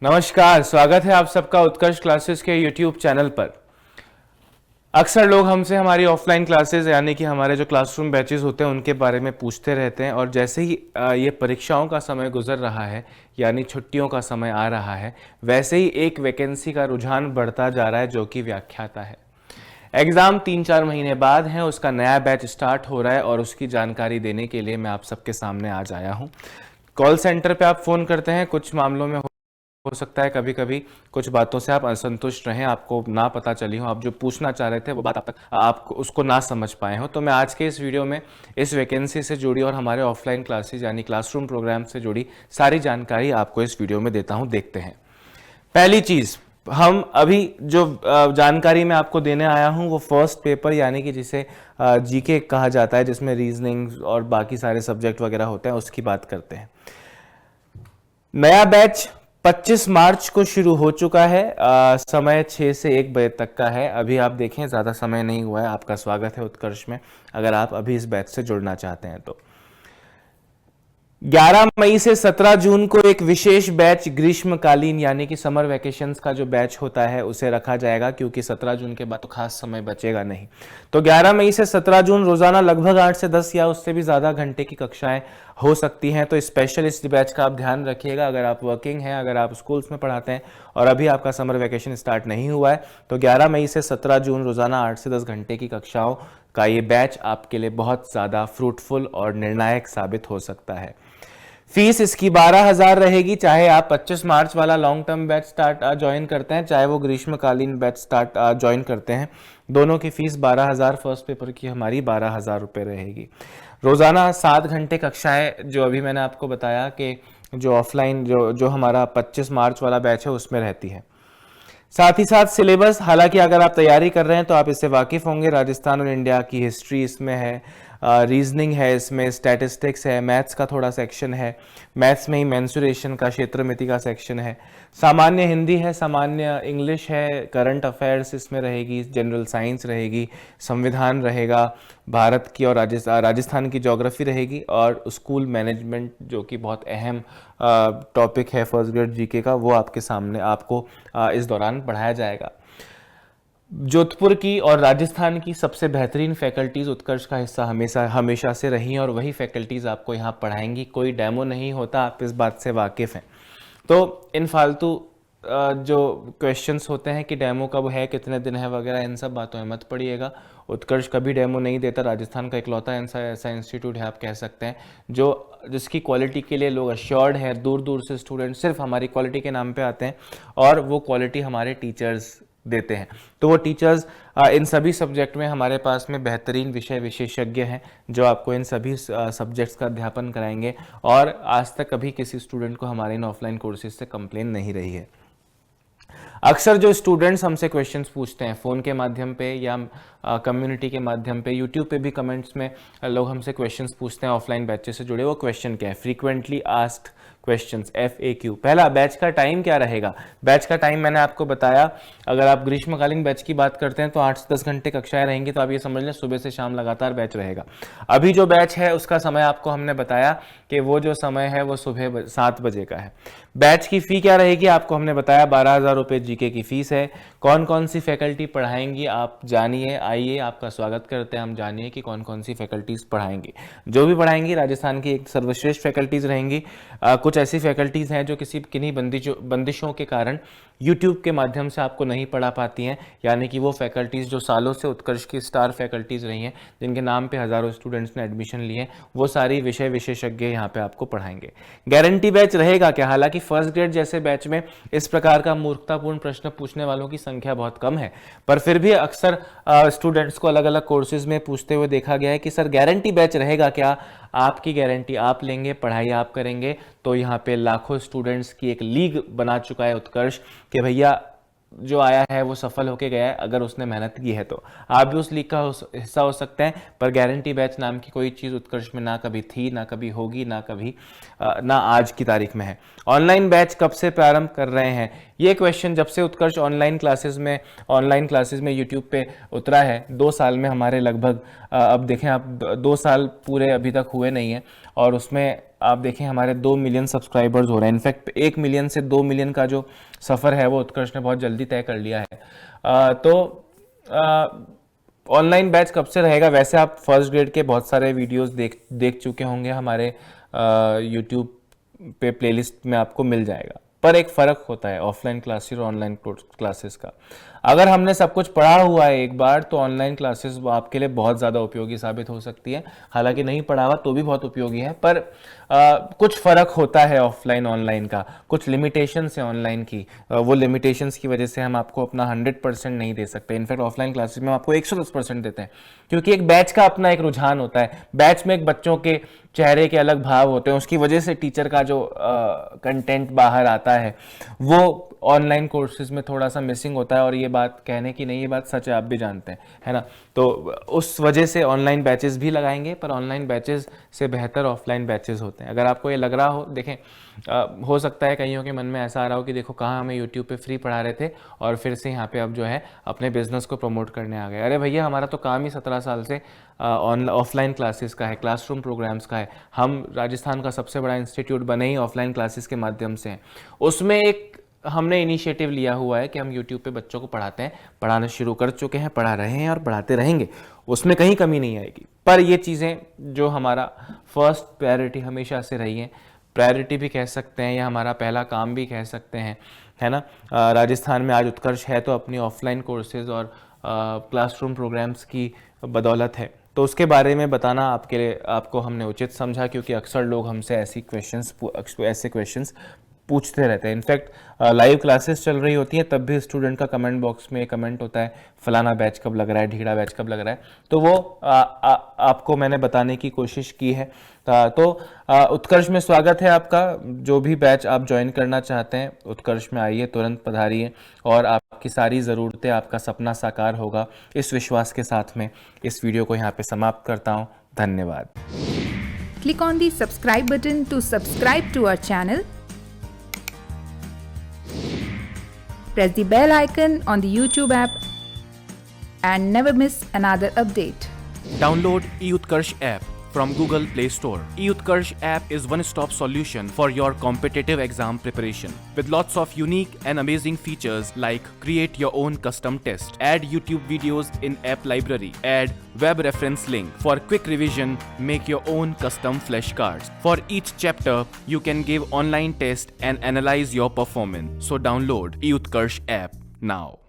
नमस्कार, स्वागत है आप सबका उत्कर्ष क्लासेस के YouTube चैनल पर। अक्सर लोग हमसे हमारी ऑफलाइन क्लासेस यानी कि हमारे जो क्लासरूम बैचेस होते हैं उनके बारे में पूछते रहते हैं और जैसे ही ये परीक्षाओं का समय गुजर रहा है यानी छुट्टियों का समय आ रहा है, वैसे ही एक वैकेंसी का रुझान बढ़ता जा रहा है जो कि व्याख्याता है। एग्ज़ाम 3-4 महीने बाद है, उसका नया बैच स्टार्ट हो रहा है और उसकी जानकारी देने के लिए मैं आप सबके सामने आज आया हूँ। कॉल सेंटर पे आप फ़ोन करते हैं, कुछ मामलों में हो सकता है कभी कभी कुछ बातों से आप असंतुष्ट रहें, आपको ना पता चली हो, आप जो पूछना चाह रहे थे वो बात आप उसको ना समझ पाए हो। तो मैं आज के इस वीडियो में इस वैकेंसी से जुड़ी और हमारे ऑफलाइन क्लासेस यानी क्लासरूम प्रोग्राम से जुड़ी सारी जानकारी आपको इस वीडियो में देता हूं। देखते हैं। पहली चीज़, हम अभी जो जानकारी मैं आपको देने आया हूं वो फर्स्ट पेपर यानी कि जिसे जीके कहा जाता है, जिसमें रीजनिंग और बाकी सारे सब्जेक्ट वगैरह होते हैं, उसकी बात करते हैं। नया बैच 25 मार्च को शुरू हो चुका है। समय 6 से 1 बजे तक का है। अभी आप देखें, ज़्यादा समय नहीं हुआ है। आपका स्वागत है उत्कर्ष में, अगर आप अभी इस बैच से जुड़ना चाहते हैं तो। 11 मई से 17 जून को एक विशेष बैच ग्रीष्मकालीन यानी कि समर वैकेशंस का जो बैच होता है उसे रखा जाएगा, क्योंकि 17 जून के बाद तो खास समय बचेगा नहीं। तो 11 मई से 17 जून रोजाना लगभग 8 से 10 या उससे भी ज़्यादा घंटे की कक्षाएं हो सकती हैं। तो स्पेशल इस बैच का आप ध्यान रखिएगा। अगर आप वर्किंग हैं, अगर आप स्कूल्स में पढ़ाते हैं और अभी आपका समर वैकेशन स्टार्ट नहीं हुआ है, तो 11 मई से 17 जून रोजाना 8 से 10 घंटे की कक्षाओं का ये बैच आपके लिए बहुत ज़्यादा फ्रूटफुल और निर्णायक साबित हो सकता है। फीस इसकी 12,000 रहेगी, चाहे आप 25 मार्च वाला long term batch start join करते हैं, चाहे वो ग्रीष्मकालीन बैच स्टार्ट ज्वाइन करते हैं। दोनों की फीस 12,000, फर्स्ट पेपर की हमारी 12,000 रुपये रहेगी। रोज़ाना 7 घंटे कक्षाएं, जो अभी मैंने आपको बताया कि जो ऑफलाइन जो हमारा 25 मार्च वाला बैच है उसमें रहती है। साथ ही साथ सिलेबस, हालांकि अगर आप तैयारी कर रहे हैं तो आप इससे वाकिफ़ होंगे। राजस्थान और इंडिया की हिस्ट्री इसमें है, रीजनिंग है, इसमें स्टैटिस्टिक्स है, मैथ्स का थोड़ा सेक्शन है, मैथ्स में ही मेंसुरेशन का, क्षेत्रमिति का सेक्शन है, सामान्य हिंदी है, सामान्य इंग्लिश है, करंट अफेयर्स इसमें रहेगी, जनरल साइंस रहेगी, संविधान रहेगा, भारत की और राजस्थान की ज्योग्राफी रहेगी, और स्कूल मैनेजमेंट जो कि बहुत अहम टॉपिक है फर्स्ट ग्रेड जीके का, वो आपके सामने आपको इस दौरान पढ़ाया जाएगा। जोधपुर की और राजस्थान की सबसे बेहतरीन फैकल्टीज़ उत्कर्ष का हिस्सा हमेशा से रही और वही फैकल्टीज़ आपको यहाँ पढ़ाएंगी। कोई डेमो नहीं होता, आप इस बात से वाकिफ़ हैं। तो इन फालतू जो क्वेश्चंस होते हैं कि डेमो कब है, कितने दिन है वगैरह, इन सब बातों में मत पड़िएगा। उत्कर्ष कभी डेमो नहीं देता। राजस्थान का इकलौता ऐसा इंस्टीट्यूट है, आप कह सकते हैं, जिसकी क्वालिटी के लिए लोग अश्योर्ड हैं। दूर दूर से स्टूडेंट सिर्फ हमारी क्वालिटी के नाम पे आते हैं और वो क्वालिटी हमारे टीचर्स देते हैं। तो वो टीचर्स इन सभी सब्जेक्ट में हमारे पास में बेहतरीन विषय विशेषज्ञ हैं जो आपको इन सभी सब्जेक्ट्स का अध्यापन कराएंगे, और आज तक कभी किसी स्टूडेंट को हमारे इन ऑफलाइन कोर्सेज से कंप्लेन नहीं रही है। अक्सर जो स्टूडेंट्स हमसे क्वेश्चंस पूछते हैं फ़ोन के माध्यम पे या कम्युनिटी के माध्यम पे, यूट्यूब पे भी कमेंट्स में लोग हमसे क्वेश्चंस पूछते हैं ऑफलाइन बैचेस से जुड़े। वो क्वेश्चन क्या है? Frequently asked questions, FAQ। पहला, बैच का टाइम क्या रहेगा? बैच का टाइम मैंने आपको बताया। अगर आप ग्रीष्मकालीन बैच की बात करते हैं तो 8 से 10 घंटे कक्षाएं रहेंगी, तो आप ये समझ लें सुबह से शाम लगातार बैच रहेगा। अभी जो बैच है उसका समय आपको हमने बताया कि वो जो समय है वो सुबह 7 बजे का है। बैच की फ़ी क्या रहेगी आपको हमने बताया, 12,000 रुपये जीके की फ़ीस है। कौन कौन सी फैकल्टी पढ़ाएंगी आप जानिए, आइए, आपका स्वागत करते हैं। हम जानिए कि कौन कौन सी फैकल्टीज़ पढ़ाएंगी। जो भी पढ़ाएंगी राजस्थान की एक सर्वश्रेष्ठ फैकल्टीज़ रहेंगी। कुछ ऐसी फैकल्टीज़ हैं जो किन्हीं बंदिशों के कारण यूट्यूब के माध्यम से आपको नहीं पढ़ा पाती हैं, यानी कि वो फैकल्टीज़ जो सालों से उत्कर्ष की स्टार फैकल्टीज़ रही हैं, जिनके नाम पे हज़ारों स्टूडेंट्स ने एडमिशन लिए, वो सारी विषय विशेषज्ञ यहाँ पे आपको पढ़ाएंगे। गारंटी बैच रहेगा क्या? हालांकि फर्स्ट ग्रेड जैसे बैच में इस प्रकार का मूर्खतापूर्ण प्रश्न पूछने वालों की संख्या बहुत कम है, पर फिर भी अक्सर स्टूडेंट्स को अलग अलग कोर्सेज में पूछते हुए देखा गया है कि सर गारंटी बैच रहेगा क्या? आपकी गारंटी आप लेंगे, पढ़ाई आप करेंगे। तो यहाँ पे लाखों स्टूडेंट्स की एक लीग बना चुका है उत्कर्ष कि भैया जो आया है वो सफल होके गया है, अगर उसने मेहनत की है तो आप भी उस लीग का हिस्सा हो सकते हैं। पर गारंटी बैच नाम की कोई चीज़ उत्कर्ष में ना कभी थी, ना कभी होगी, ना आज की तारीख में है। ऑनलाइन बैच कब से प्रारंभ कर रहे हैं? ये क्वेश्चन जब से उत्कर्ष ऑनलाइन क्लासेस में यूट्यूब पे उतरा है, 2 साल में हमारे लगभग अब देखें आप 2 साल पूरे अभी तक हुए नहीं हैं, और उसमें आप देखें हमारे 2 मिलियन सब्सक्राइबर्स हो रहे हैं। इनफैक्ट 1 मिलियन से 2 मिलियन का जो सफ़र है वो उत्कर्ष ने बहुत जल्दी तय कर लिया है। तो ऑनलाइन बैच कब से रहेगा? वैसे आप फर्स्ट ग्रेड के बहुत सारे वीडियोस देख चुके होंगे, हमारे यूट्यूब पे प्लेलिस्ट में आपको मिल जाएगा। पर एक फ़र्क होता है ऑफलाइन क्लासेस और ऑनलाइन क्लासेस का। अगर हमने सब कुछ पढ़ा हुआ है एक बार, तो ऑनलाइन क्लासेस आपके लिए बहुत ज़्यादा उपयोगी साबित हो सकती है। हालांकि नहीं पढ़ा हुआ तो भी बहुत उपयोगी है, पर कुछ फ़र्क होता है ऑफलाइन ऑनलाइन का, कुछ लिमिटेशंस है ऑनलाइन की। वो लिमिटेशंस की वजह से हम आपको अपना 100% नहीं दे सकते। इनफैक्ट ऑफलाइन क्लासेस में हम आपको 110% देते हैं, क्योंकि एक बैच का अपना एक रुझान होता है। बैच में एक बच्चों के चेहरे के अलग भाव होते हैं, उसकी वजह से टीचर का जो कंटेंट बाहर आता है वो ऑनलाइन कोर्सेज में थोड़ा सा मिसिंग होता है। और ये बात कहने की नहीं, ये बात सच है, आप भी जानते हैं, है ना। तो उस वजह से ऑनलाइन बैचेस भी लगाएंगे, पर ऑनलाइन बैचेस से बेहतर ऑफलाइन बैचेस होते हैं। अगर आपको ये लग रहा हो, देखें हो सकता है कईयों के मन में ऐसा आ रहा हो कि देखो कहाँ हमें यूट्यूब पे फ्री पढ़ा रहे थे और फिर से यहाँ पे अब जो है अपने बिजनेस को प्रमोट करने आ गए। अरे भैया, हमारा तो काम ही 17 साल से ऑफलाइन क्लासेस का है, क्लासरूम प्रोग्राम्स का है। हम राजस्थान का सबसे बड़ा इंस्टीट्यूट बने ही ऑफलाइन क्लासेस के माध्यम से हैं। उसमें एक हमने इनिशिएटिव लिया हुआ है कि हम यूट्यूब पे बच्चों को पढ़ाते हैं, पढ़ाना शुरू कर चुके हैं, पढ़ा रहे हैं और पढ़ाते रहेंगे, उसमें कहीं कमी नहीं आएगी। पर ये चीज़ें जो हमारा फर्स्ट प्रायोरिटी हमेशा से रही हैं, प्रायोरिटी भी कह सकते हैं या हमारा पहला काम भी कह सकते हैं, है ना। राजस्थान में आज उत्कर्ष है तो अपनी ऑफलाइन कोर्सेज और क्लासरूम प्रोग्राम्स की बदौलत है। तो उसके बारे में बताना आपको हमने उचित समझा, क्योंकि अक्सर लोग हमसे ऐसे क्वेश्चंस पूछते रहते हैं। इनफैक्ट लाइव क्लासेस चल रही होती हैं तब भी स्टूडेंट का कमेंट बॉक्स में कमेंट होता है, फलाना बैच कब लग रहा है, ढीड़ा बैच कब लग रहा है। तो वो आपको मैंने बताने की कोशिश की है। तो उत्कर्ष में स्वागत है आपका। जो भी बैच आप ज्वाइन करना चाहते हैं, उत्कर्ष में आइए, तुरंत पधारिए और आपकी सारी ज़रूरतें, आपका सपना साकार होगा, इस विश्वास के साथ में इस वीडियो को यहाँ पे समाप्त करता हूँ। धन्यवाद। Click on the subscribe button to subscribe to our channel. Press the bell icon on the YouTube app and never miss another update. Download eUtkarsh app from Google Play Store. eUtkarsh app is one-stop solution for your competitive exam preparation with lots of unique and amazing features like create your own custom test, add YouTube videos in app library, add web reference link for quick revision, make your own custom flashcards. For each chapter, you can give online test and analyze your performance. So download eUtkarsh app now.